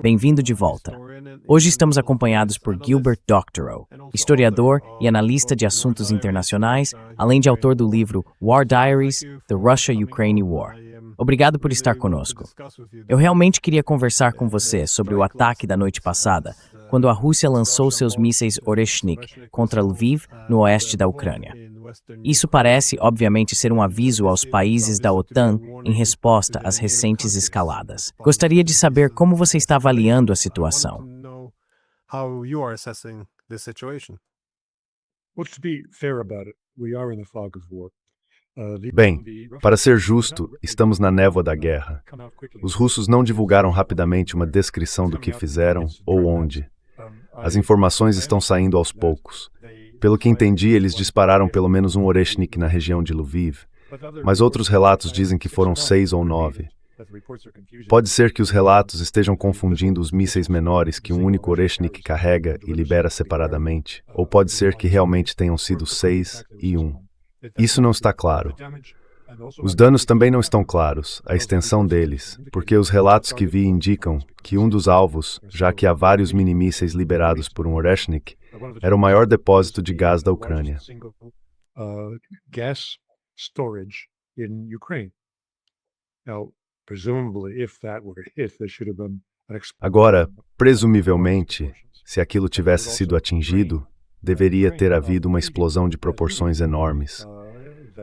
Bem-vindo de volta. Hoje estamos acompanhados por Gilbert Doctorow, historiador e analista de assuntos internacionais, além de autor do livro War Diaries: The Russia-Ukraine War. Obrigado por estar conosco. Eu realmente queria conversar com você sobre o ataque da noite passada, quando a Rússia lançou seus mísseis Oreshnik contra Lviv, no oeste da Ucrânia. Isso parece, obviamente, ser um aviso aos países da OTAN em resposta às recentes escaladas. Gostaria de saber como você está avaliando a situação. Bem, para ser justo, estamos na névoa da guerra. Os russos não divulgaram rapidamente uma descrição do que fizeram ou onde. As informações estão saindo aos poucos. Pelo que entendi, eles dispararam pelo menos um Oreshnik na região de Lviv, mas outros relatos dizem que foram 6 ou 9. Pode ser que os relatos estejam confundindo os mísseis menores que um único Oreshnik carrega e libera separadamente, ou pode ser que realmente tenham sido 6 e 1. Isso não está claro. Os danos também não estão claros, a extensão deles, porque os relatos que vi indicam que um dos alvos, já que há vários mini-mísseis liberados por um Oreshnik, era o maior depósito de gás da Ucrânia. Agora, presumivelmente, se aquilo tivesse sido atingido, deveria ter havido uma explosão de proporções enormes.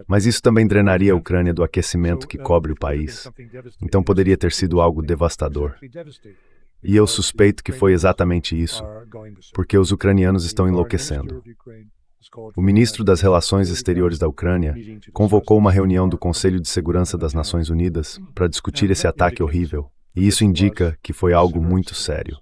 Mas isso também drenaria a Ucrânia do aquecimento que cobre o país. Então poderia ter sido algo devastador. E eu suspeito que foi exatamente isso, porque os ucranianos estão enlouquecendo. O ministro das Relações Exteriores da Ucrânia convocou uma reunião do Conselho de Segurança das Nações Unidas para discutir esse ataque horrível, e isso indica que foi algo muito sério.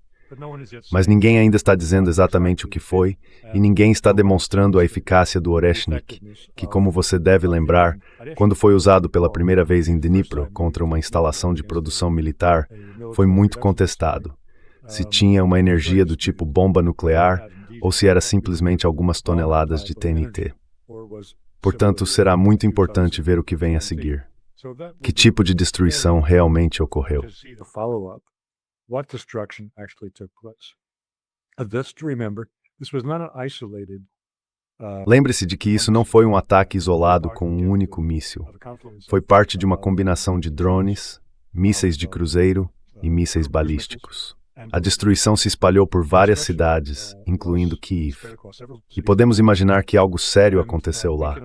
Mas ninguém ainda está dizendo exatamente o que foi, e ninguém está demonstrando a eficácia do Oreshnik, que, como você deve lembrar, quando foi usado pela primeira vez em Dnipro contra uma instalação de produção militar, foi muito contestado. Se tinha uma energia do tipo bomba nuclear, ou se era simplesmente algumas toneladas de TNT. Portanto, será muito importante ver o que vem a seguir. Que tipo de destruição realmente ocorreu? What destruction actually took place. This to remember, this was not an isolated. Lembre-se de que isso não foi um ataque isolado com um único míssil. Foi parte de uma combinação de drones, mísseis de cruzeiro e mísseis balísticos. A destruição se espalhou por várias cidades, incluindo Kiev. E podemos imaginar que algo sério aconteceu lá.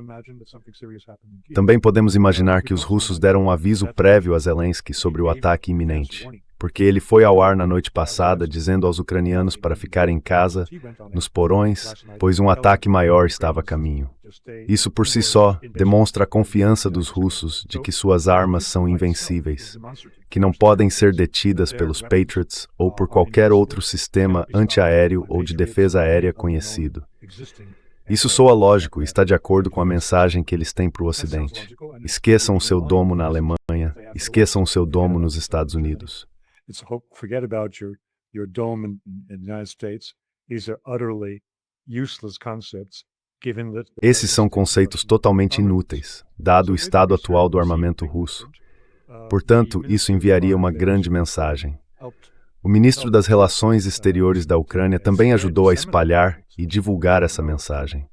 Também podemos imaginar que os russos deram um aviso prévio a Zelensky sobre o ataque iminente, porque ele foi ao ar na noite passada dizendo aos ucranianos para ficarem em casa, nos porões, pois um ataque maior estava a caminho. Isso por si só demonstra a confiança dos russos de que suas armas são invencíveis, que não podem ser detidas pelos Patriots ou por qualquer outro sistema antiaéreo ou de defesa aérea conhecido. Isso soa lógico e está de acordo com a mensagem que eles têm para o Ocidente. Esqueçam o seu domo na Alemanha, esqueçam o seu domo nos Estados Unidos. Forget about your dome in the United States. These are utterly useless concepts. Esses são conceitos totalmente inúteis, dado o estado atual do armamento russo. Portanto, isso enviaria uma grande mensagem. O ministro das Relações Exteriores da Ucrânia também ajudou a espalhar e divulgar essa mensagem.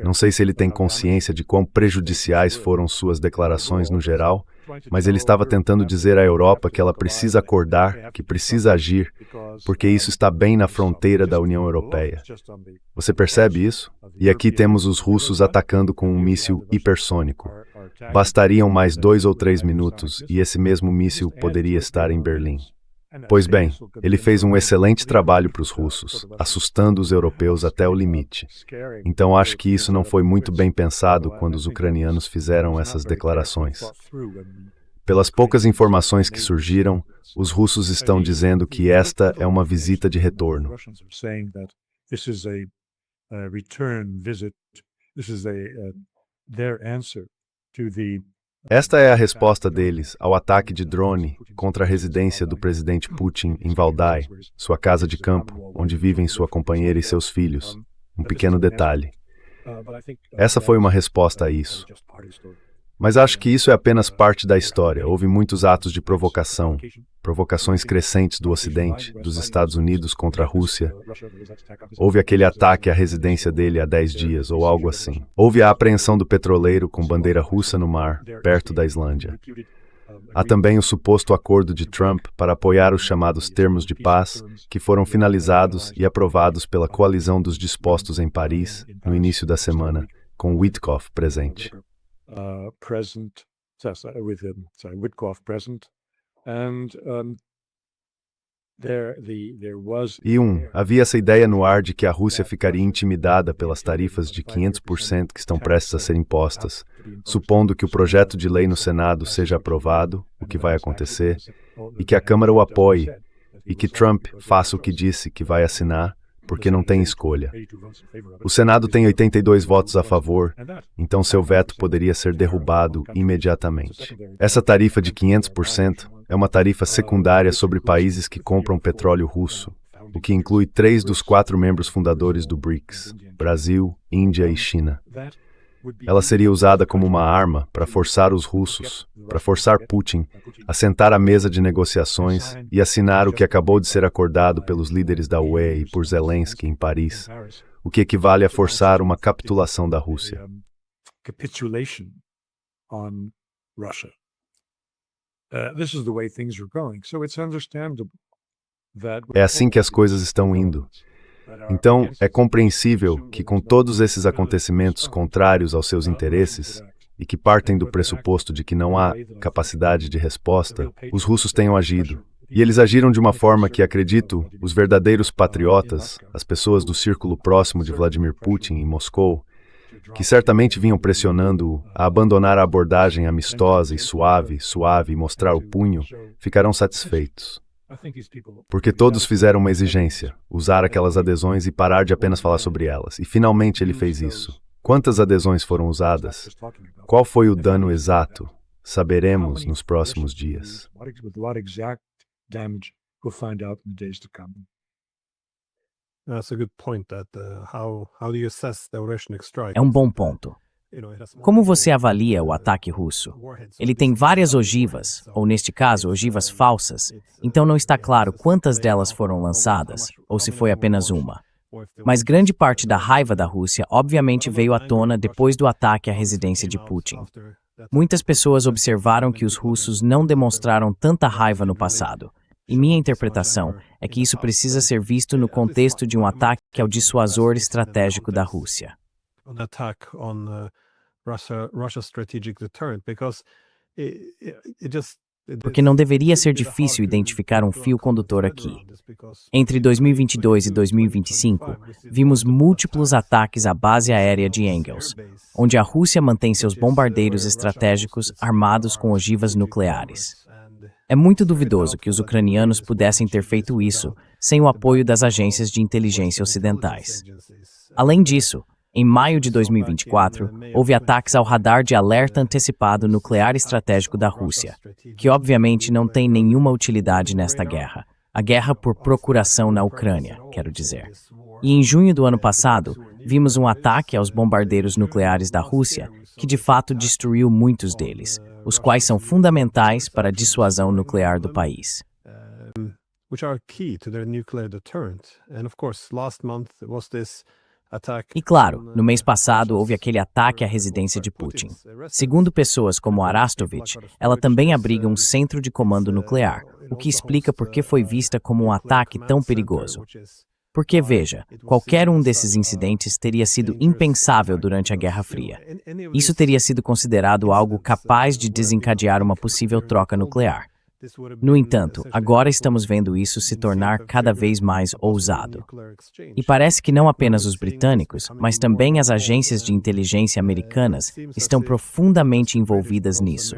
Não sei se ele tem consciência de quão prejudiciais foram suas declarações no geral, mas ele estava tentando dizer à Europa que ela precisa acordar, que precisa agir, porque isso está bem na fronteira da União Europeia. Você percebe isso? E aqui temos os russos atacando com um míssil hipersônico. Bastariam mais 2 ou 3 minutos e esse mesmo míssil poderia estar em Berlim. Pois bem, ele fez um excelente trabalho para os russos, assustando os europeus até o limite. Então acho que isso não foi muito bem pensado quando os ucranianos fizeram essas declarações. Pelas poucas informações que surgiram, os russos estão dizendo que esta é uma visita de retorno. Esta é a resposta deles ao ataque de drone contra a residência do presidente Putin em Valdai, sua casa de campo, onde vivem sua companheira e seus filhos. Um pequeno detalhe. Essa foi uma resposta a isso. Mas acho que isso é apenas parte da história. Houve muitos atos de provocação, provocações crescentes do Ocidente, dos Estados Unidos contra a Rússia. Houve aquele ataque à residência dele há 10 dias, ou algo assim. Houve a apreensão do petroleiro com bandeira russa no mar, perto da Islândia. Há também o suposto acordo de Trump para apoiar os chamados termos de paz, que foram finalizados e aprovados pela coalizão dos dispostos em Paris, no início da semana, com Witkoff presente. Havia essa ideia no ar de que a Rússia ficaria intimidada pelas tarifas de 500% que estão prestes a ser impostas, supondo que o projeto de lei no Senado seja aprovado, o que vai acontecer, e que a Câmara o apoie, e que Trump faça o que disse que vai assinar, porque não tem escolha. O Senado tem 82 votos a favor, então seu veto poderia ser derrubado imediatamente. Essa tarifa de 500% é uma tarifa secundária sobre países que compram petróleo russo, o que inclui 3 dos 4 membros fundadores do BRICS, Brasil, Índia e China. Ela seria usada como uma arma para forçar os russos, para forçar Putin a sentar à mesa de negociações e assinar o que acabou de ser acordado pelos líderes da UE e por Zelensky em Paris, o que equivale a forçar uma capitulação da Rússia. É assim que as coisas estão indo. Então, é compreensível que com todos esses acontecimentos contrários aos seus interesses, e que partem do pressuposto de que não há capacidade de resposta, os russos tenham agido. E eles agiram de uma forma que, acredito, os verdadeiros patriotas, as pessoas do círculo próximo de Vladimir Putin em Moscou, que certamente vinham pressionando-o a abandonar a abordagem amistosa e suave e mostrar o punho, ficarão satisfeitos. Porque todos fizeram uma exigência, usar aquelas adesões e parar de apenas falar sobre elas. E finalmente ele fez isso. Quantas adesões foram usadas? Qual foi o dano exato? Saberemos nos próximos dias. É um bom ponto. Como você avalia o ataque russo? Ele tem várias ogivas, ou neste caso, ogivas falsas, então não está claro quantas delas foram lançadas, ou se foi apenas uma. Mas grande parte da raiva da Rússia obviamente veio à tona depois do ataque à residência de Putin. Muitas pessoas observaram que os russos não demonstraram tanta raiva no passado, e minha interpretação é que isso precisa ser visto no contexto de um ataque ao dissuasor estratégico da Rússia. Porque não deveria ser difícil identificar um fio condutor aqui. Entre 2022 e 2025, vimos múltiplos ataques à base aérea de Engels, onde a Rússia mantém seus bombardeiros estratégicos armados com ogivas nucleares. É muito duvidoso que os ucranianos pudessem ter feito isso sem o apoio das agências de inteligência ocidentais. Além disso, em maio de 2024, houve ataques ao radar de alerta antecipado nuclear estratégico da Rússia, que obviamente não tem nenhuma utilidade nesta guerra. A guerra por procuração na Ucrânia, quero dizer. E em junho do ano passado, vimos um ataque aos bombardeiros nucleares da Rússia, que de fato destruiu muitos deles, os quais são fundamentais para a dissuasão nuclear do país. E claro, no mês passado houve aquele ataque à residência de Putin. Segundo pessoas como Arastovich, ela também abriga um centro de comando nuclear, o que explica por que foi vista como um ataque tão perigoso. Porque, veja, qualquer um desses incidentes teria sido impensável durante a Guerra Fria. Isso teria sido considerado algo capaz de desencadear uma possível troca nuclear. No entanto, agora estamos vendo isso se tornar cada vez mais ousado. E parece que não apenas os britânicos, mas também as agências de inteligência americanas estão profundamente envolvidas nisso.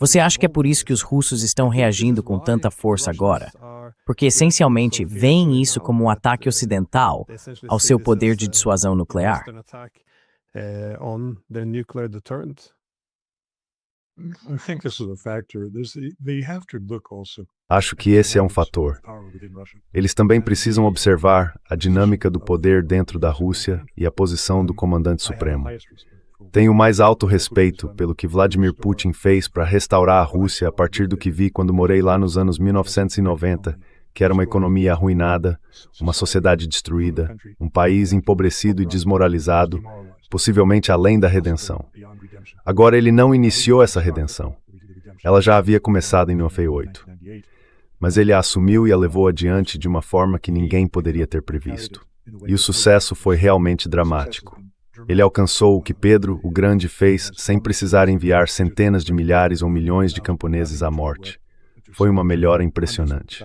Você acha que é por isso que os russos estão reagindo com tanta força agora? Porque essencialmente veem isso como um ataque ocidental ao seu poder de dissuasão nuclear? Acho que esse é um fator. Eles também precisam observar a dinâmica do poder dentro da Rússia e a posição do comandante supremo. Tenho o mais alto respeito pelo que Vladimir Putin fez para restaurar a Rússia a partir do que vi quando morei lá nos anos 1990, que era uma economia arruinada, uma sociedade destruída, um país empobrecido e desmoralizado, possivelmente além da redenção. Agora ele não iniciou essa redenção. Ela já havia começado em 98. Mas ele a assumiu e a levou adiante de uma forma que ninguém poderia ter previsto. E o sucesso foi realmente dramático. Ele alcançou o que Pedro, o Grande, fez sem precisar enviar centenas de milhares ou milhões de camponeses à morte. Foi uma melhora impressionante.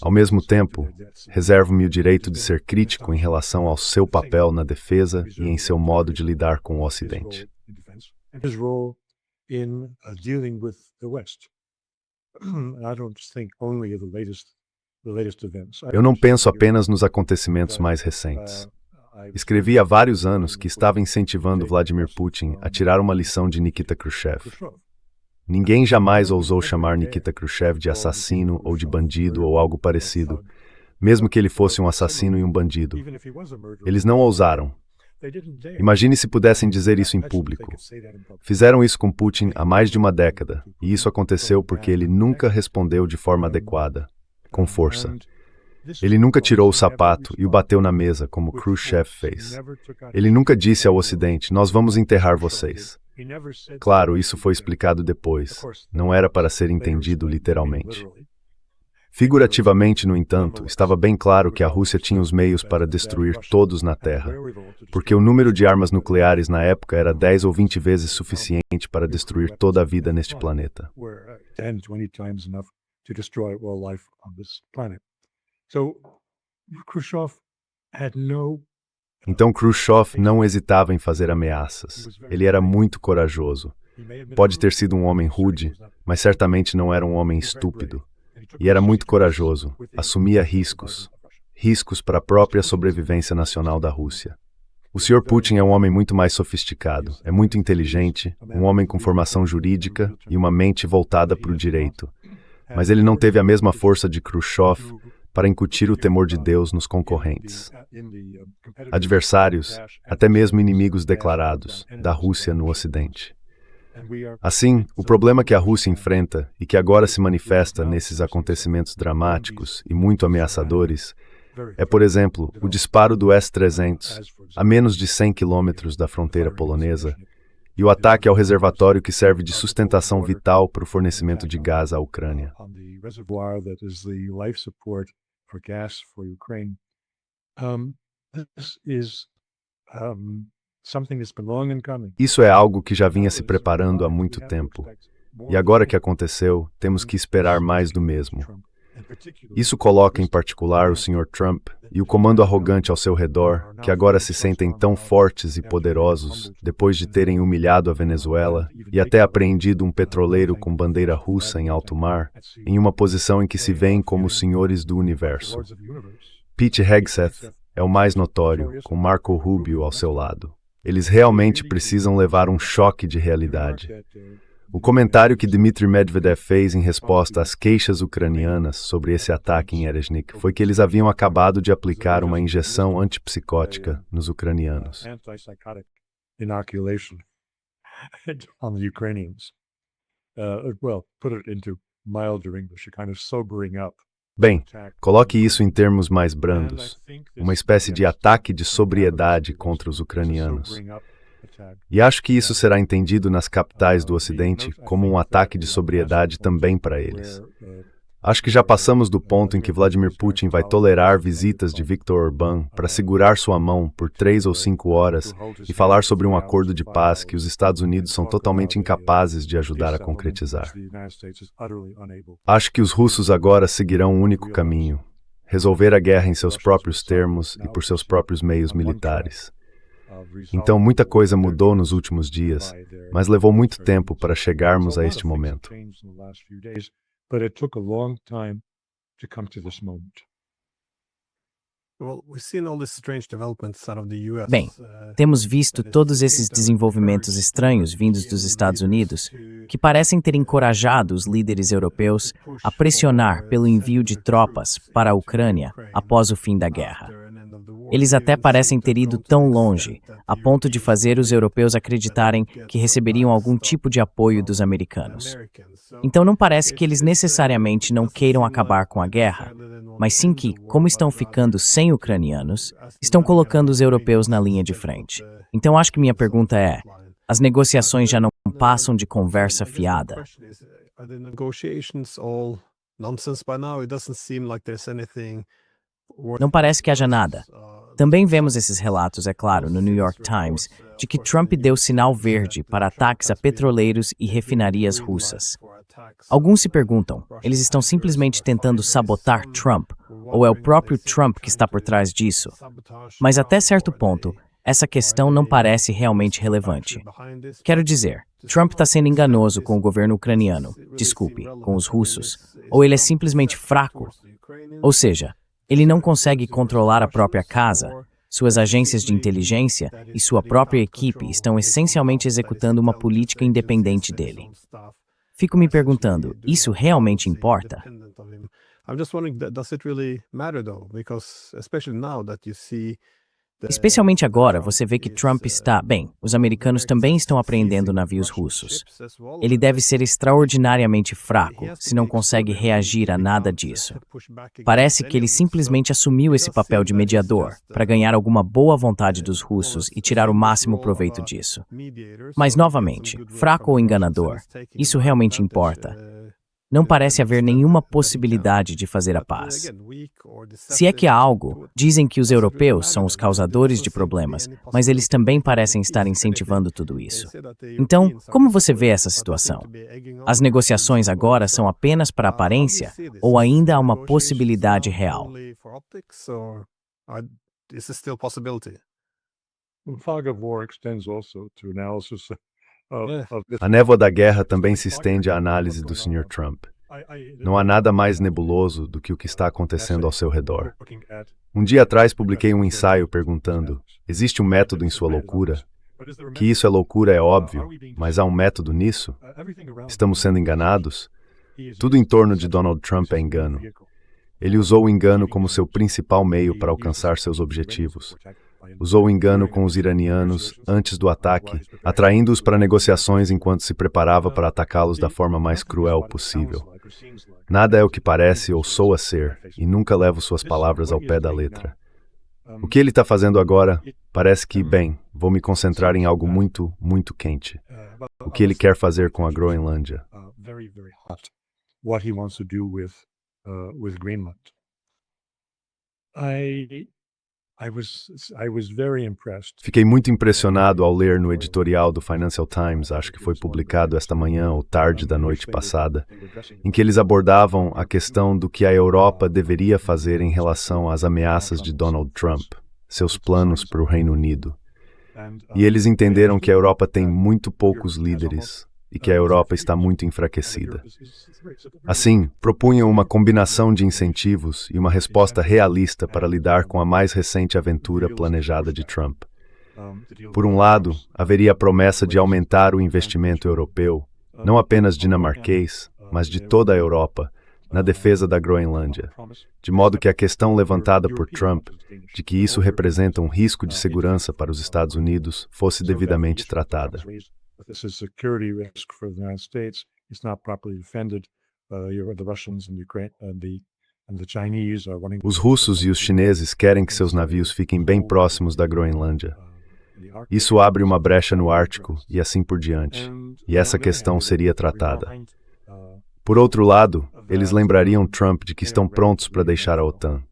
Ao mesmo tempo, reservo-me o direito de ser crítico em relação ao seu papel na defesa e em seu modo de lidar com o Ocidente. Eu não penso apenas nos acontecimentos mais recentes. Escrevi há vários anos que estava incentivando Vladimir Putin a tirar uma lição de Nikita Khrushchev. Ninguém jamais ousou chamar Nikita Khrushchev de assassino ou de bandido ou algo parecido, mesmo que ele fosse um assassino e um bandido. Eles não ousaram. Imagine se pudessem dizer isso em público. Fizeram isso com Putin há mais de uma década, e isso aconteceu porque ele nunca respondeu de forma adequada, com força. Ele nunca tirou o sapato e o bateu na mesa, como Khrushchev fez. Ele nunca disse ao Ocidente, nós vamos enterrar vocês. Claro, isso foi explicado depois. Não era para ser entendido literalmente. Figurativamente, no entanto, estava bem claro que a Rússia tinha os meios para destruir todos na Terra, porque o número de armas nucleares na época era 10 ou 20 vezes suficiente para destruir toda a vida neste planeta. Então Khrushchev não hesitava em fazer ameaças. Ele era muito corajoso. Pode ter sido um homem rude, mas certamente não era um homem estúpido. E era muito corajoso. Assumia riscos. Riscos para a própria sobrevivência nacional da Rússia. O Sr. Putin é um homem muito mais sofisticado. É muito inteligente, um homem com formação jurídica e uma mente voltada para o direito. Mas ele não teve a mesma força de Khrushchev para incutir o temor de Deus nos concorrentes, adversários, até mesmo inimigos declarados, da Rússia no Ocidente. Assim, o problema que a Rússia enfrenta e que agora se manifesta nesses acontecimentos dramáticos e muito ameaçadores é, por exemplo, o disparo do S-300 a menos de 100 quilômetros da fronteira polonesa e o ataque ao reservatório que serve de sustentação vital para o fornecimento de gás à Ucrânia. Isso é algo que já vinha se preparando há muito tempo. E agora que aconteceu, temos que esperar mais do mesmo. Isso coloca em particular o Sr. Trump e o comando arrogante ao seu redor, que agora se sentem tão fortes e poderosos depois de terem humilhado a Venezuela e até apreendido um petroleiro com bandeira russa em alto mar, em uma posição em que se veem como os senhores do universo. Pete Hegseth é o mais notório, com Marco Rubio ao seu lado. Eles realmente precisam levar um choque de realidade. O comentário que Dmitry Medvedev fez em resposta às queixas ucranianas sobre esse ataque em Erezhnik foi que eles haviam acabado de aplicar uma injeção antipsicótica nos ucranianos. Bem, coloque isso em termos mais brandos, uma espécie de ataque de sobriedade contra os ucranianos. E acho que isso será entendido nas capitais do Ocidente como um ataque de sobriedade também para eles. Acho que já passamos do ponto em que Vladimir Putin vai tolerar visitas de Viktor Orbán para segurar sua mão por 3 ou 5 horas e falar sobre um acordo de paz que os Estados Unidos são totalmente incapazes de ajudar a concretizar. Acho que os russos agora seguirão um único caminho: resolver a guerra em seus próprios termos e por seus próprios meios militares. Então, muita coisa mudou nos últimos dias, mas levou muito tempo para chegarmos a este momento. Bem, temos visto todos esses desenvolvimentos estranhos vindos dos Estados Unidos, que parecem ter encorajado os líderes europeus a pressionar pelo envio de tropas para a Ucrânia após o fim da guerra. Eles até parecem ter ido tão longe, a ponto de fazer os europeus acreditarem que receberiam algum tipo de apoio dos americanos. Então não parece que eles necessariamente não queiram acabar com a guerra, mas sim que, como estão ficando sem ucranianos, estão colocando os europeus na linha de frente. Então acho que minha pergunta é: as negociações já não passam de conversa fiada? Não parece que haja nada. Também vemos esses relatos, é claro, no New York Times, de que Trump deu sinal verde para ataques a petroleiros e refinarias russas. Alguns se perguntam, eles estão simplesmente tentando sabotar Trump, ou é o próprio Trump que está por trás disso? Mas até certo ponto, essa questão não parece realmente relevante. Quero dizer, Trump está sendo enganoso com o governo ucraniano, desculpe, com os russos, ou ele é simplesmente fraco? Ou seja, ele não consegue controlar a própria casa, suas agências de inteligência e sua própria equipe estão essencialmente executando uma política independente dele. Fico me perguntando, isso realmente importa? Especialmente agora, você vê que Trump está... Bem, os americanos também estão apreendendo navios russos. Ele deve ser extraordinariamente fraco se não consegue reagir a nada disso. Parece que ele simplesmente assumiu esse papel de mediador para ganhar alguma boa vontade dos russos e tirar o máximo proveito disso. Mas, novamente, fraco ou enganador, isso realmente importa. Não parece haver nenhuma possibilidade de fazer a paz. Se é que há algo, dizem que os europeus são os causadores de problemas, mas eles também parecem estar incentivando tudo isso. Então, como você vê essa situação? As negociações agora são apenas para aparência ou ainda há uma possibilidade real? The fog of war extends also to analysis of this. A névoa da guerra também se estende à análise do Sr. Trump. Não há nada mais nebuloso do que o que está acontecendo ao seu redor. Um dia atrás publiquei um ensaio perguntando: existe um método em sua loucura? Que isso é loucura é óbvio, mas há um método nisso? Estamos sendo enganados? Tudo em torno de Donald Trump é engano. Ele usou o engano como seu principal meio para alcançar seus objetivos. Usou o engano com os iranianos antes do ataque, atraindo-os para negociações enquanto se preparava para atacá-los da forma mais cruel possível. Nada é o que parece ou soa ser, e nunca levo suas palavras ao pé da letra. O que ele está fazendo agora parece que, bem, vou me concentrar em algo muito, muito quente. O que ele quer fazer com a Groenlândia. What he wants to do with Greenland. I was very impressed. Fiquei muito impressionado ao ler no editorial do Financial Times, acho que foi publicado esta manhã ou tarde da noite passada, em que eles abordavam a questão do que a Europa deveria fazer em relação às ameaças de Donald Trump, seus planos para o Reino Unido. E eles entenderam que a Europa tem muito poucos líderes e que a Europa está muito enfraquecida. Assim, propunham uma combinação de incentivos e uma resposta realista para lidar com a mais recente aventura planejada de Trump. Por um lado, haveria a promessa de aumentar o investimento europeu, não apenas dinamarquês, mas de toda a Europa, na defesa da Groenlândia, de modo que a questão levantada por Trump, de que isso representa um risco de segurança para os Estados Unidos, fosse devidamente tratada. This is a security risk for the United States. It's not properly defended. The Russians and the Chinese are wanting. Os russos e os chineses querem que seus navios fiquem bem próximos da Groenlândia. Isso abre uma brecha no Ártico e assim por diante. E essa questão seria tratada. Por outro lado, eles lembrariam Trump de que estão prontos para deixar a OTAN.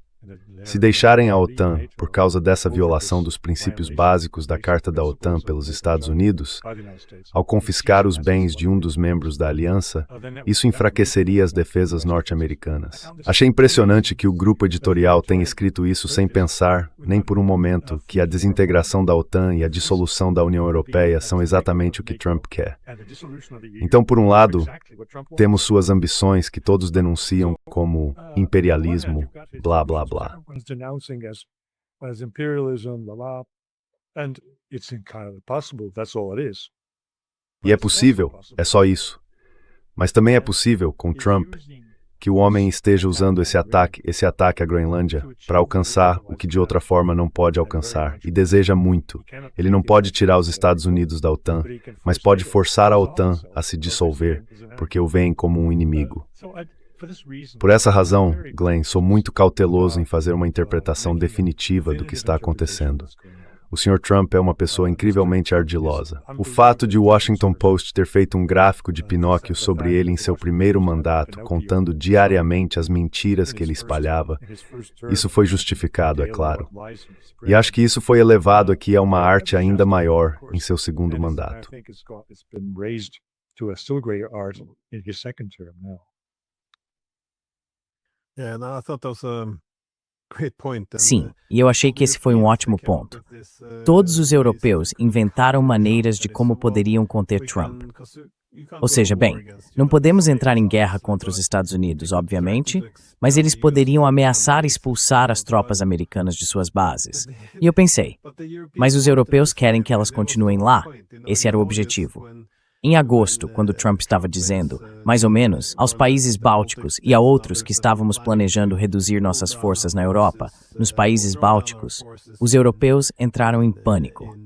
Se deixarem a OTAN por causa dessa violação dos princípios básicos da Carta da OTAN pelos Estados Unidos, ao confiscar os bens de um dos membros da aliança, isso enfraqueceria as defesas norte-americanas. Achei impressionante que o grupo editorial tenha escrito isso sem pensar, nem por um momento, que a desintegração da OTAN e a dissolução da União Europeia são exatamente o que Trump quer. Então, por um lado, temos suas ambições que todos denunciam como imperialismo, blá blá blá. Denouncing as imperialism, and it's entirely possible. That's all it is. E é possível, é só isso. Mas também é possível, com Trump, que o homem esteja usando esse ataque à Groenlândia para alcançar o que de outra forma não pode alcançar e deseja muito. Ele não pode tirar os Estados Unidos da OTAN, mas pode forçar a OTAN a se dissolver, porque o veem como um inimigo. Por essa razão, Glenn, sou muito cauteloso em fazer uma interpretação definitiva do que está acontecendo. O Sr. Trump é uma pessoa incrivelmente ardilosa. O fato de o Washington Post ter feito um gráfico de Pinóquio sobre ele em seu primeiro mandato, contando diariamente as mentiras que ele espalhava, isso foi justificado, é claro. E acho que isso foi elevado aqui a uma arte ainda maior em seu segundo mandato. Sim, e eu achei que esse foi um ótimo ponto. Todos os europeus inventaram maneiras de como poderiam conter Trump. Ou seja, bem, não podemos entrar em guerra contra os Estados Unidos, obviamente, mas eles poderiam ameaçar expulsar as tropas americanas de suas bases. E eu pensei, mas os europeus querem que elas continuem lá. Esse era o objetivo. Em agosto, quando Trump estava dizendo, mais ou menos, aos países bálticos e a outros que estávamos planejando reduzir nossas forças na Europa, nos países bálticos, os europeus entraram em pânico.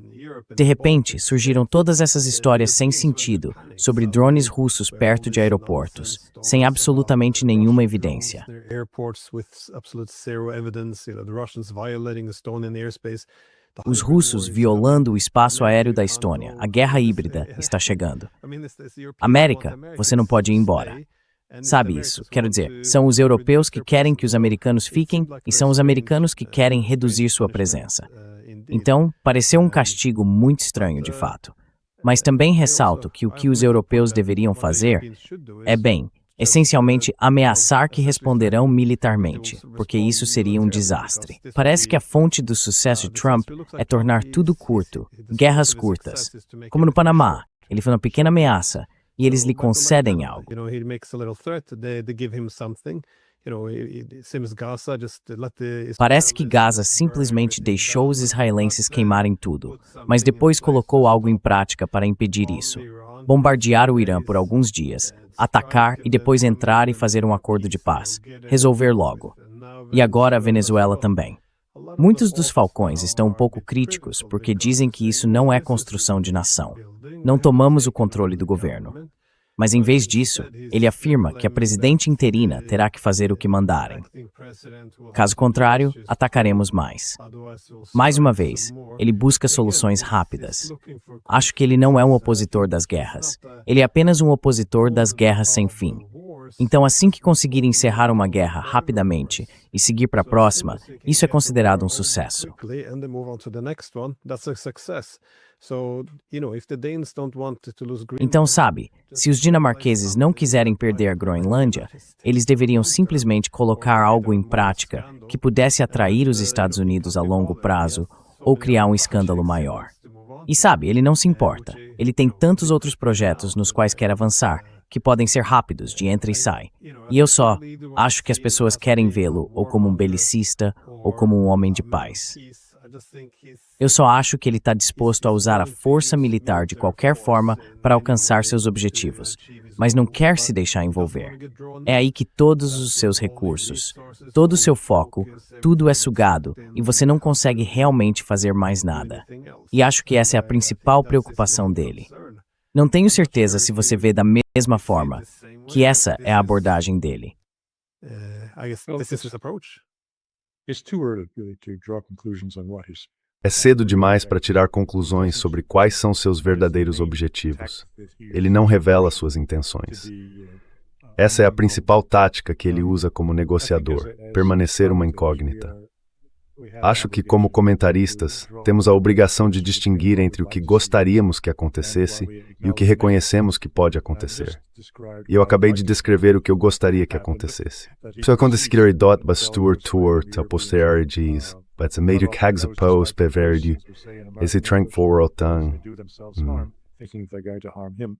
De repente, surgiram todas essas histórias sem sentido sobre drones russos perto de aeroportos, sem absolutamente nenhuma evidência. Os russos violando o espaço aéreo da Estônia. A guerra híbrida está chegando. América, você não pode ir embora. Sabe isso? Quero dizer, são os europeus que querem que os americanos fiquem e são os americanos que querem reduzir sua presença. Então, pareceu um castigo muito estranho, de fato. Mas também ressalto que o que os europeus deveriam fazer é, bem, essencialmente ameaçar que responderão militarmente, porque isso seria um desastre. Parece que a fonte do sucesso de Trump é tornar tudo curto, guerras curtas. Como no Panamá, ele foi uma pequena ameaça e eles lhe concedem algo. Parece que Gaza simplesmente deixou os israelenses queimarem tudo, mas depois colocou algo em prática para impedir isso. Bombardear o Irã por alguns dias, atacar e depois entrar e fazer um acordo de paz. Resolver logo. E agora a Venezuela também. Muitos dos falcões estão um pouco críticos porque dizem que isso não é construção de nação. Não tomamos o controle do governo. Mas em vez disso, ele afirma que a presidente interina terá que fazer o que mandarem. Caso contrário, atacaremos mais. Mais uma vez, ele busca soluções rápidas. Acho que ele não é um opositor das guerras. Ele é apenas um opositor das guerras sem fim. Então, assim que conseguir encerrar uma guerra rapidamente e seguir para a próxima, isso é considerado um sucesso. Então, sabe, se os dinamarqueses não quiserem perder a Groenlândia, eles deveriam simplesmente colocar algo em prática que pudesse atrair os Estados Unidos a longo prazo ou criar um escândalo maior. E sabe, ele não se importa. Ele tem tantos outros projetos nos quais quer avançar, que podem ser rápidos, de entra e sai. E eu só acho que as pessoas querem vê-lo ou como um belicista ou como um homem de paz. Eu só acho que ele está disposto a usar a força militar de qualquer forma para alcançar seus objetivos, mas não quer se deixar envolver. É aí que todos os seus recursos, todo o seu foco, tudo é sugado e você não consegue realmente fazer mais nada. E acho que essa é a principal preocupação dele. Não tenho certeza se você vê da mesma forma, que essa é a abordagem dele. É cedo demais para tirar conclusões sobre quais são seus verdadeiros objetivos. Ele não revela suas intenções. Essa é a principal tática que ele usa como negociador, permanecer uma incógnita. Acho que, como comentaristas, temos a obrigação de distinguir entre o que gostaríamos que acontecesse e o que reconhecemos que pode acontecer. E eu acabei de descrever o que eu gostaria que acontecesse. Se aconteceria dot bastur tuort a posteriorities, but a major cags opposed peverdi, esse trank for otan. Thinking they're going to harm him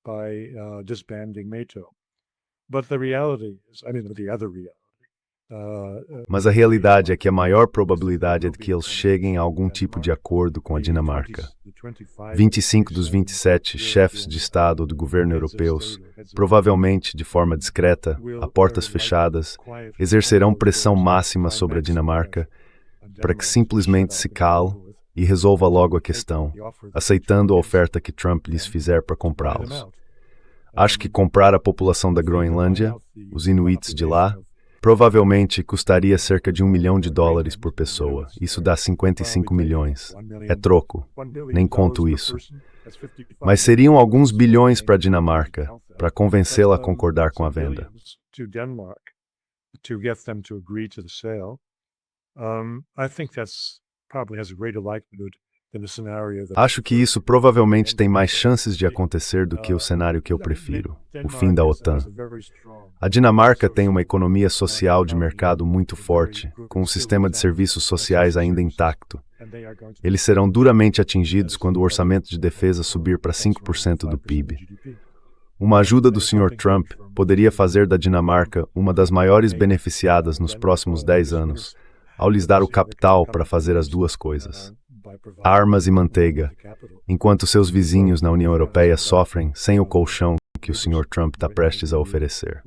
by disbanding NATO. But the reality is, the other reality Mas a realidade é que a maior probabilidade é de que eles cheguem a algum tipo de acordo com a Dinamarca. 25 dos 27 chefes de Estado ou de governo europeus, provavelmente de forma discreta, a portas fechadas, exercerão pressão máxima sobre a Dinamarca para que simplesmente se cale e resolva logo a questão, aceitando a oferta que Trump lhes fizer para comprá-los. Acho que comprar a população da Groenlândia, os inuits de lá, provavelmente custaria cerca de $1 milhão por pessoa. Isso dá 55 milhões. É troco. Nem conto isso. Mas seriam alguns bilhões para a Dinamarca, para convencê-la a concordar com a venda. Acho que isso provavelmente tem mais chances de acontecer do que o cenário que eu prefiro, o fim da OTAN. A Dinamarca tem uma economia social de mercado muito forte, com um sistema de serviços sociais ainda intacto. Eles serão duramente atingidos quando o orçamento de defesa subir para 5% do PIB. Uma ajuda do Sr. Trump poderia fazer da Dinamarca uma das maiores beneficiadas nos próximos 10 anos, ao lhes dar o capital para fazer as duas coisas. Armas e manteiga, enquanto seus vizinhos na União Europeia sofrem sem o colchão que o Sr. Trump está prestes a oferecer.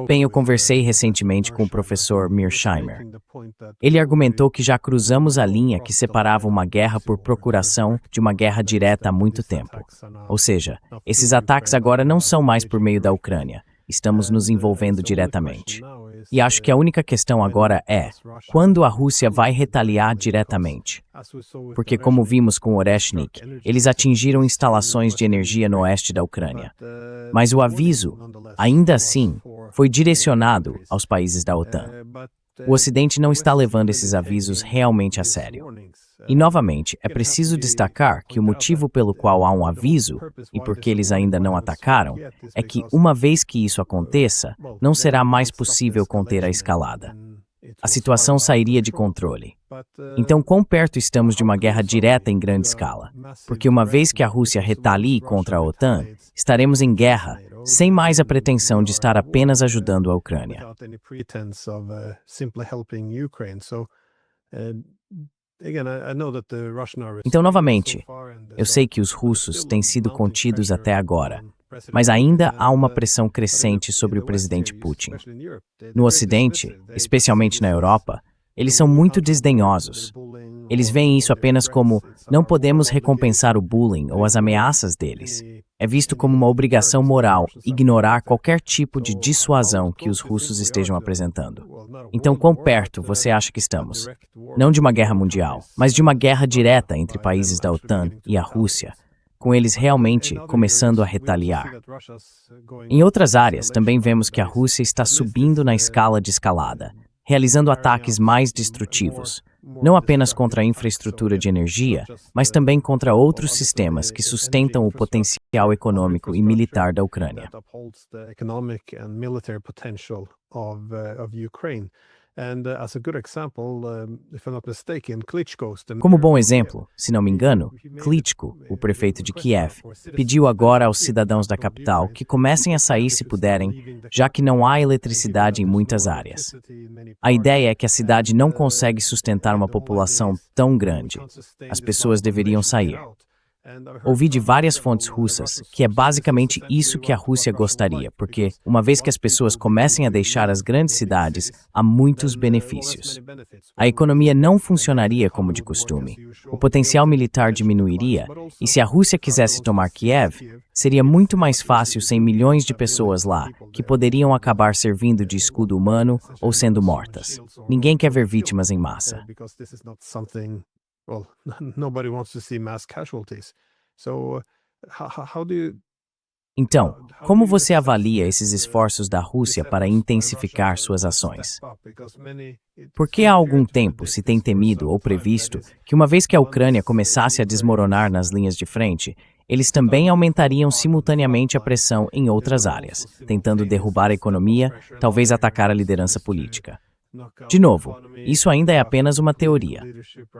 Bem, eu conversei recentemente com o professor Mearsheimer. Ele argumentou que já cruzamos a linha que separava uma guerra por procuração de uma guerra direta há muito tempo. Ou seja, esses ataques agora não são mais por meio da Ucrânia. Estamos nos envolvendo diretamente. E acho que a única questão agora é, quando a Rússia vai retaliar diretamente? Porque, como vimos com Oreshnik, eles atingiram instalações de energia no oeste da Ucrânia. Mas o aviso, ainda assim, foi direcionado aos países da OTAN. O Ocidente não está levando esses avisos realmente a sério. E, novamente, é preciso destacar que o motivo pelo qual há um aviso, e porque eles ainda não atacaram, é que, uma vez que isso aconteça, não será mais possível conter a escalada. A situação sairia de controle. Então, quão perto estamos de uma guerra direta em grande escala? Porque uma vez que a Rússia retalie contra a OTAN, estaremos em guerra, sem mais a pretensão de estar apenas ajudando a Ucrânia. Então, novamente, eu sei que os russos têm sido contidos até agora, mas ainda há uma pressão crescente sobre o presidente Putin. No Ocidente, especialmente na Europa, eles são muito desdenhosos. Eles veem isso apenas como não podemos recompensar o bullying ou as ameaças deles. É visto como uma obrigação moral ignorar qualquer tipo de dissuasão que os russos estejam apresentando. Então, quão perto você acha que estamos? Não de uma guerra mundial, mas de uma guerra direta entre países da OTAN e a Rússia, com eles realmente começando a retaliar. Em outras áreas, também vemos que a Rússia está subindo na escala de escalada, realizando ataques mais destrutivos, não apenas contra a infraestrutura de energia, mas também contra outros sistemas que sustentam o potencial econômico e militar da Ucrânia. Como bom exemplo, se não me engano, Klitschko, o prefeito de Kiev, pediu agora aos cidadãos da capital que comecem a sair se puderem, já que não há eletricidade em muitas áreas. A ideia é que a cidade não consegue sustentar uma população tão grande. As pessoas deveriam sair. Ouvi de várias fontes russas que é basicamente isso que a Rússia gostaria, porque, uma vez que as pessoas comecem a deixar as grandes cidades, há muitos benefícios. A economia não funcionaria como de costume, o potencial militar diminuiria, e se a Rússia quisesse tomar Kiev, seria muito mais fácil sem milhões de pessoas lá, que poderiam acabar servindo de escudo humano ou sendo mortas. Ninguém quer ver vítimas em massa. Então, como você avalia esses esforços da Rússia para intensificar suas ações? Porque há algum tempo se tem temido ou previsto que uma vez que a Ucrânia começasse a desmoronar nas linhas de frente, eles também aumentariam simultaneamente a pressão em outras áreas, tentando derrubar a economia, talvez atacar a liderança política. De novo, isso ainda é apenas uma teoria,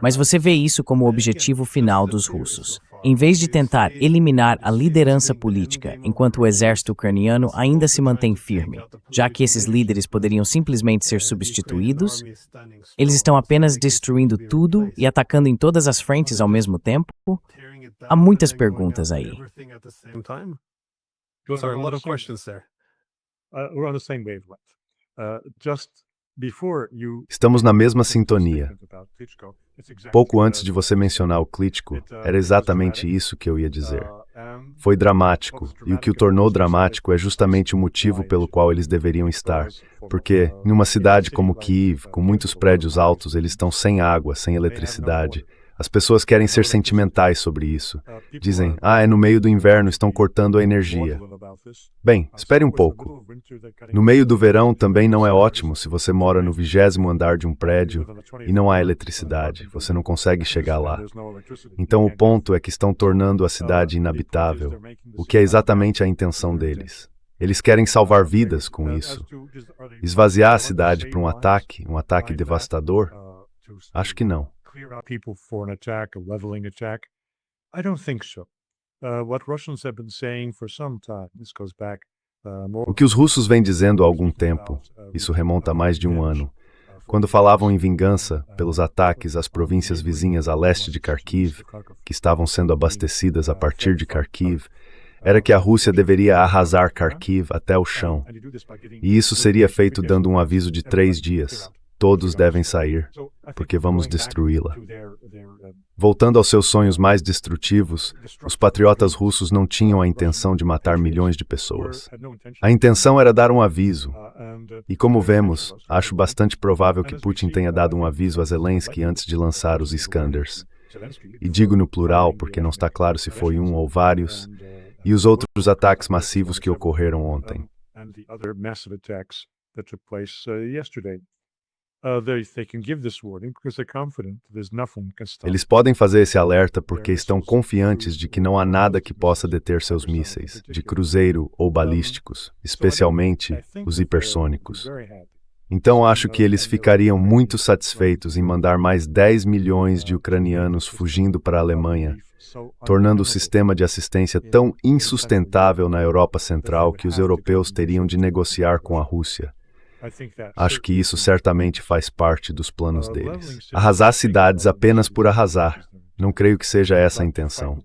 mas você vê isso como o objetivo final dos russos. Em vez de tentar eliminar a liderança política, enquanto o exército ucraniano ainda se mantém firme, já que esses líderes poderiam simplesmente ser substituídos, eles estão apenas destruindo tudo e atacando em todas as frentes ao mesmo tempo? Há muitas perguntas aí. Sorry, a lot of questions there. We're on the same wavelength. Just before you Estamos na mesma sintonia. Pouco antes de você mencionar o Klitschko, era exatamente isso que eu ia dizer. Foi dramático, e o que o tornou dramático é justamente o motivo pelo qual eles deveriam estar. Porque, em uma cidade como Kiev, com muitos prédios altos, eles estão sem água, sem eletricidade. As pessoas querem ser sentimentais sobre isso. Dizem, é no meio do inverno, estão cortando a energia. Bem, espere um pouco. No meio do verão também não é ótimo se você mora no 20º andar de um prédio e não há eletricidade, você não consegue chegar lá. Então o ponto é que estão tornando a cidade inabitável, o que é exatamente a intenção deles. Eles querem salvar vidas com isso. Esvaziar a cidade para um ataque devastador? Acho que não. Clear out people for an attack, a leveling attack? I don't think so. What Russians have been saying for some time, this goes back more. O que os russos vêm dizendo há algum tempo, isso remonta a mais de um ano, quando falavam em vingança pelos ataques às províncias vizinhas a leste de Kharkiv, que estavam sendo abastecidas a partir de Kharkiv, era que a Rússia deveria arrasar Kharkiv até o chão. E isso seria feito dando um aviso de 3 dias. Todos devem sair, porque vamos destruí-la. Voltando aos seus sonhos mais destrutivos, os patriotas russos não tinham a intenção de matar milhões de pessoas. A intenção era dar um aviso. E como vemos, acho bastante provável que Putin tenha dado um aviso a Zelensky antes de lançar os Iskanders. E digo no plural porque não está claro se foi um ou vários, e os outros ataques massivos que ocorreram ontem. Eles podem fazer esse alerta porque estão confiantes de que não há nada que possa deter seus mísseis, de cruzeiro ou balísticos, especialmente os hipersônicos. Então acho que eles ficariam muito satisfeitos em mandar mais 10 milhões de ucranianos fugindo para a Alemanha, tornando o sistema de assistência tão insustentável na Europa Central que os europeus teriam de negociar com a Rússia. Acho que isso certamente faz parte dos planos deles. Arrasar cidades apenas por arrasar. Não creio que seja essa a intenção.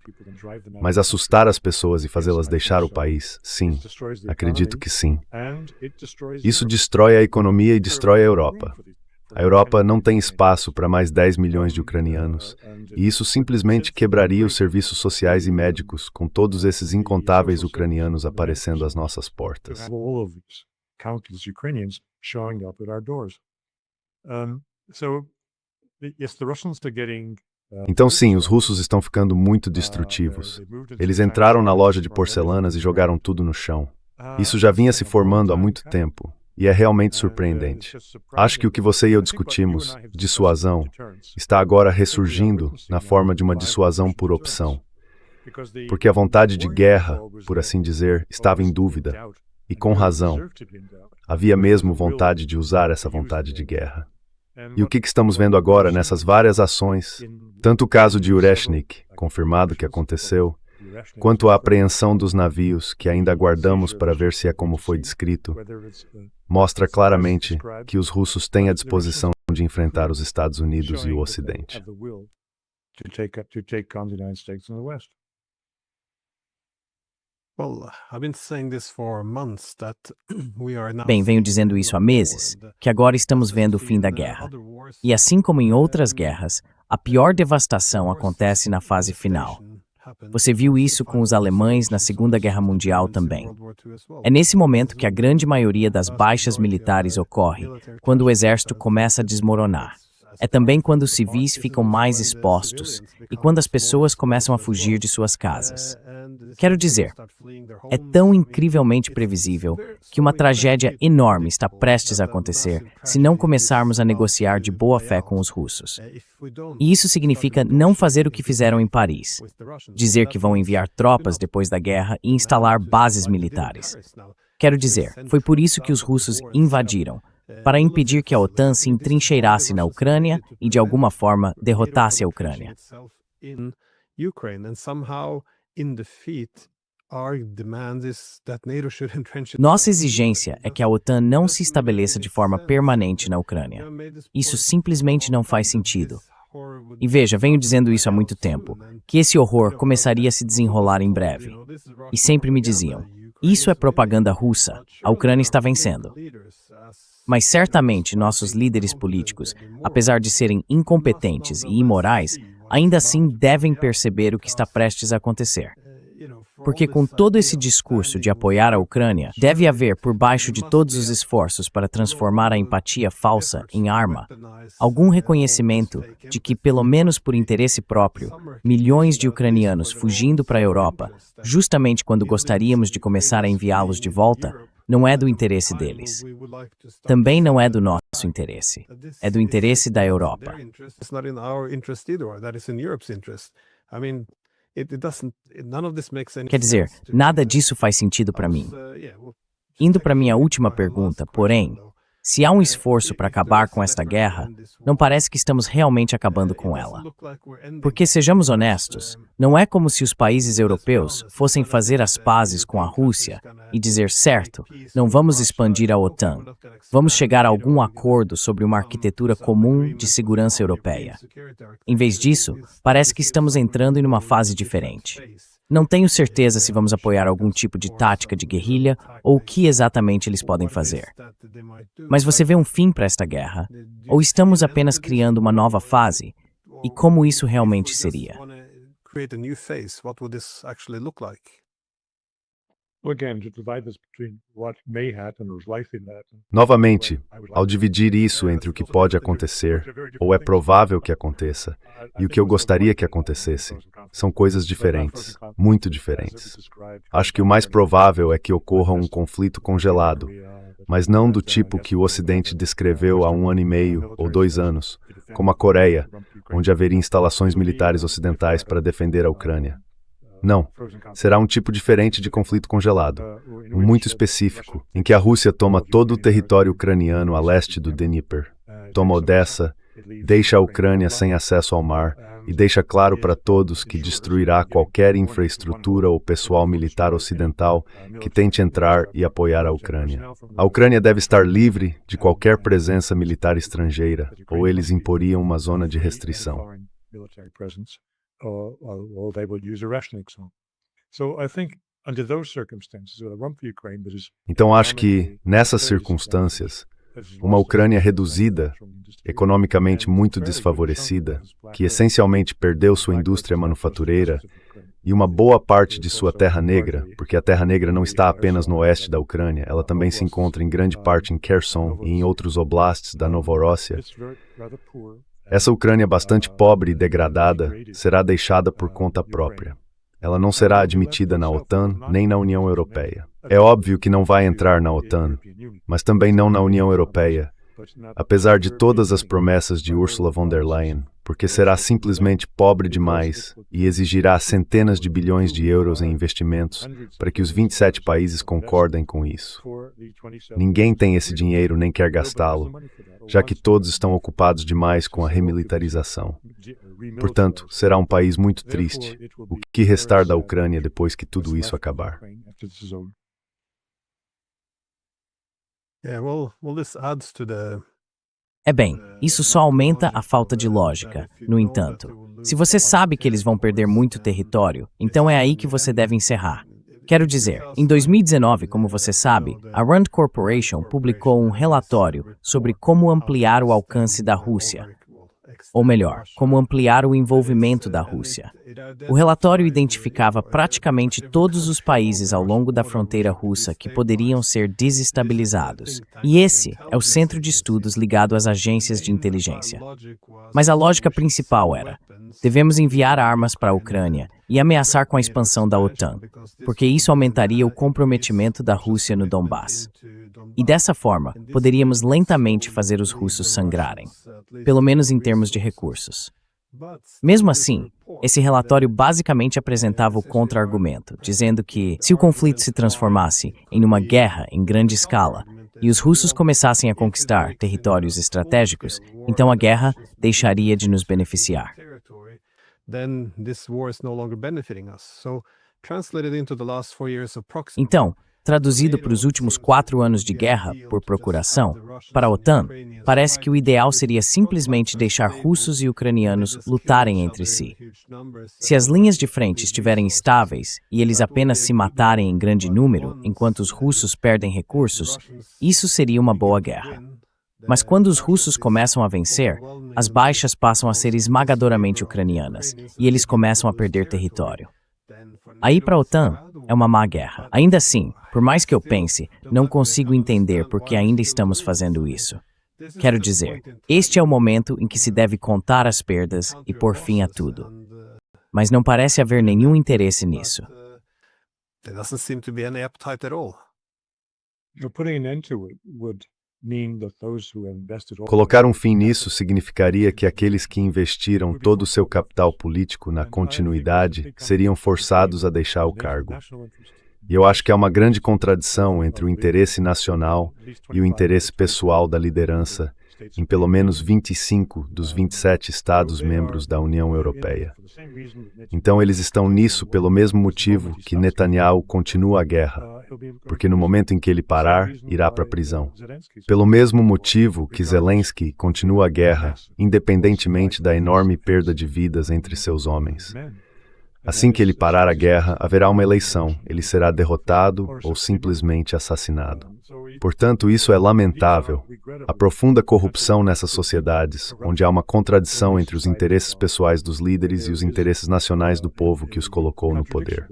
Mas assustar as pessoas e fazê-las deixar o país, sim. Acredito que sim. Isso destrói a economia e destrói a Europa. A Europa não tem espaço para mais 10 milhões de ucranianos. E isso simplesmente quebraria os serviços sociais e médicos, com todos esses incontáveis ucranianos aparecendo às nossas portas. Countless Ukrainians showing up at our doors. Yes, the Russians are getting. Então sim, os russos estão ficando muito destrutivos. Eles entraram na loja de porcelanas e jogaram tudo no chão. Isso já vinha se formando há muito tempo, e é realmente surpreendente. Acho que o que você e eu discutimos, dissuasão, está agora ressurgindo na forma de uma dissuasão por opção. Porque a vontade de guerra, por assim dizer, estava em dúvida. E com razão. Havia mesmo vontade de usar essa vontade de guerra. E o que estamos vendo agora nessas várias ações, tanto o caso de Ureshnik, confirmado que aconteceu, quanto a apreensão dos navios, que ainda aguardamos para ver se é como foi descrito, mostra claramente que os russos têm a disposição de enfrentar os Estados Unidos e o Ocidente. Bem, venho dizendo isso há meses, que agora estamos vendo o fim da guerra. E assim como em outras guerras, a pior devastação acontece na fase final. Você viu isso com os alemães na Segunda Guerra Mundial também. É nesse momento que a grande maioria das baixas militares ocorre, quando o exército começa a desmoronar. É também quando os civis ficam mais expostos e quando as pessoas começam a fugir de suas casas. Quero dizer, é tão incrivelmente previsível que uma tragédia enorme está prestes a acontecer se não começarmos a negociar de boa fé com os russos. E isso significa não fazer o que fizeram em Paris, dizer que vão enviar tropas depois da guerra e instalar bases militares. Quero dizer, foi por isso que os russos invadiram, para impedir que a OTAN se entrincheirasse na Ucrânia e, de alguma forma, derrotasse a Ucrânia. Ukraine, and somehow in defeat our demand is that NATO should entrench. Nossa exigência é que a OTAN não se estabeleça de forma permanente na Ucrânia. Isso simplesmente não faz sentido. E veja, venho dizendo isso há muito tempo, que esse horror começaria a se desenrolar em breve. E sempre me diziam, isso é propaganda russa, a Ucrânia está vencendo. Mas certamente nossos líderes políticos, apesar de serem incompetentes e imorais, ainda assim devem perceber o que está prestes a acontecer. Porque com todo esse discurso de apoiar a Ucrânia, deve haver, por baixo de todos os esforços para transformar a empatia falsa em arma, algum reconhecimento de que, pelo menos por interesse próprio, milhões de ucranianos fugindo para a Europa, justamente quando gostaríamos de começar a enviá-los de volta, não é do interesse deles. Também não é do nosso interesse. É do interesse da Europa. Quer dizer, nada disso faz sentido para mim. Indo para minha última pergunta, porém, se há um esforço para acabar com esta guerra, não parece que estamos realmente acabando com ela. Porque, sejamos honestos, não é como se os países europeus fossem fazer as pazes com a Rússia e dizer, certo, não vamos expandir a OTAN, vamos chegar a algum acordo sobre uma arquitetura comum de segurança europeia. Em vez disso, parece que estamos entrando em uma fase diferente. Não tenho certeza se vamos apoiar algum tipo de tática de guerrilha ou o que exatamente eles podem fazer. Mas você vê um fim para esta guerra? Ou estamos apenas criando uma nova fase? E como isso realmente seria? Novamente, ao dividir isso entre o que pode acontecer, ou é provável que aconteça, e o que eu gostaria que acontecesse, são coisas diferentes, muito diferentes. Acho que o mais provável é que ocorra um conflito congelado, mas não do tipo que o Ocidente descreveu há 1 ano e meio ou 2 anos, como a Coreia, onde haveria instalações militares ocidentais para defender a Ucrânia. Não, será um tipo diferente de conflito congelado, muito específico, em que a Rússia toma todo o território ucraniano a leste do Dnieper, toma Odessa, deixa a Ucrânia sem acesso ao mar e deixa claro para todos que destruirá qualquer infraestrutura ou pessoal militar ocidental que tente entrar e apoiar a Ucrânia. A Ucrânia deve estar livre de qualquer presença militar estrangeira, ou eles imporiam uma zona de restrição. Or they will use a rationing zone. So I think under those circumstances, with a run for Ukraine that is Então acho que, nessas circunstâncias, uma Ucrânia reduzida, economicamente muito desfavorecida, que essencialmente perdeu sua indústria manufatureira e uma boa parte de sua Terra Negra, porque a Terra Negra não está apenas no oeste da Ucrânia, ela também se encontra em grande parte em Kherson e em outros oblasts da Novorossia. Essa Ucrânia bastante pobre e degradada será deixada por conta própria. Ela não será admitida na OTAN nem na União Europeia. É óbvio que não vai entrar na OTAN, mas também não na União Europeia, apesar de todas as promessas de Ursula von der Leyen, porque será simplesmente pobre demais e exigirá centenas de bilhões de euros em investimentos para que os 27 países concordem com isso. Ninguém tem esse dinheiro nem quer gastá-lo, já que todos estão ocupados demais com a remilitarização. Portanto, será um país muito triste, o que restar da Ucrânia depois que tudo isso acabar. Bem, isso só aumenta a falta de lógica. No entanto, se você sabe que eles vão perder muito território, então é aí que você deve encerrar. Quero dizer, em 2019, como você sabe, a Rand Corporation publicou um relatório sobre como ampliar o alcance da Rússia. Ou melhor, como ampliar o envolvimento da Rússia. O relatório identificava praticamente todos os países ao longo da fronteira russa que poderiam ser desestabilizados. E esse é o centro de estudos ligado às agências de inteligência. Mas a lógica principal era: devemos enviar armas para a Ucrânia e ameaçar com a expansão da OTAN, porque isso aumentaria o comprometimento da Rússia no Donbass. E dessa forma, poderíamos lentamente fazer os russos sangrarem, pelo menos em termos de recursos. Mesmo assim, esse relatório basicamente apresentava o contra-argumento, dizendo que, se o conflito se transformasse em uma guerra em grande escala e os russos começassem a conquistar territórios estratégicos, então a guerra deixaria de nos beneficiar. then this war is no longer benefiting us. So, translated into the last 4 years of proxy. Então, traduzido para os últimos 4 anos de guerra por procuração, para a OTAN, parece que o ideal seria simplesmente deixar russos e ucranianos lutarem entre si. Se as linhas de frente estiverem estáveis e eles apenas se matarem em grande número enquanto os russos perdem recursos, isso seria uma boa guerra. Mas quando os russos começam a vencer, as baixas passam a ser esmagadoramente ucranianas e eles começam a perder território. Aí para a OTAN é uma má guerra. Ainda assim, por mais que eu pense, não consigo entender por que ainda estamos fazendo isso. Quero dizer, este é o momento em que se deve contar as perdas e pôr fim a tudo. Mas não parece haver nenhum interesse nisso. There doesn't seem to be any appetite at all. Putting an end to it would mean that those who invested all Colocar um fim nisso significaria que aqueles que investiram todo o seu capital político na continuidade seriam forçados a deixar o cargo. E eu acho que há uma grande contradição entre o interesse nacional e o interesse pessoal da liderança em pelo menos 25 dos 27 Estados-membros da União Europeia. Então eles estão nisso pelo mesmo motivo que Netanyahu continua a guerra, porque no momento em que ele parar, irá para a prisão. Pelo mesmo motivo que Zelensky continua a guerra, independentemente da enorme perda de vidas entre seus homens. Assim que ele parar a guerra, haverá uma eleição, ele será derrotado ou simplesmente assassinado. Portanto, isso é lamentável. A profunda corrupção nessas sociedades, onde há uma contradição entre os interesses pessoais dos líderes e os interesses nacionais do povo que os colocou no poder.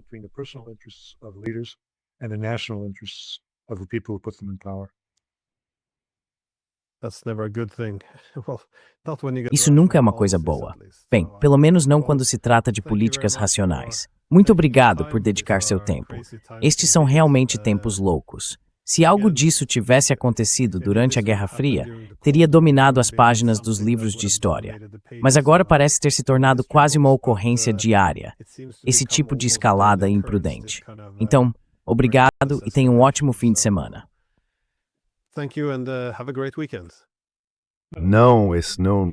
Isso nunca é uma coisa boa. Bem, pelo menos não quando se trata de políticas racionais. Muito obrigado por dedicar seu tempo. Estes são realmente tempos loucos. Se algo disso tivesse acontecido durante a Guerra Fria, teria dominado as páginas dos livros de história. Mas agora parece ter se tornado quase uma ocorrência diária, esse tipo de escalada imprudente. Então, obrigado e tenha um ótimo fim de semana. Thank you and have a great weekend. Não, esse não...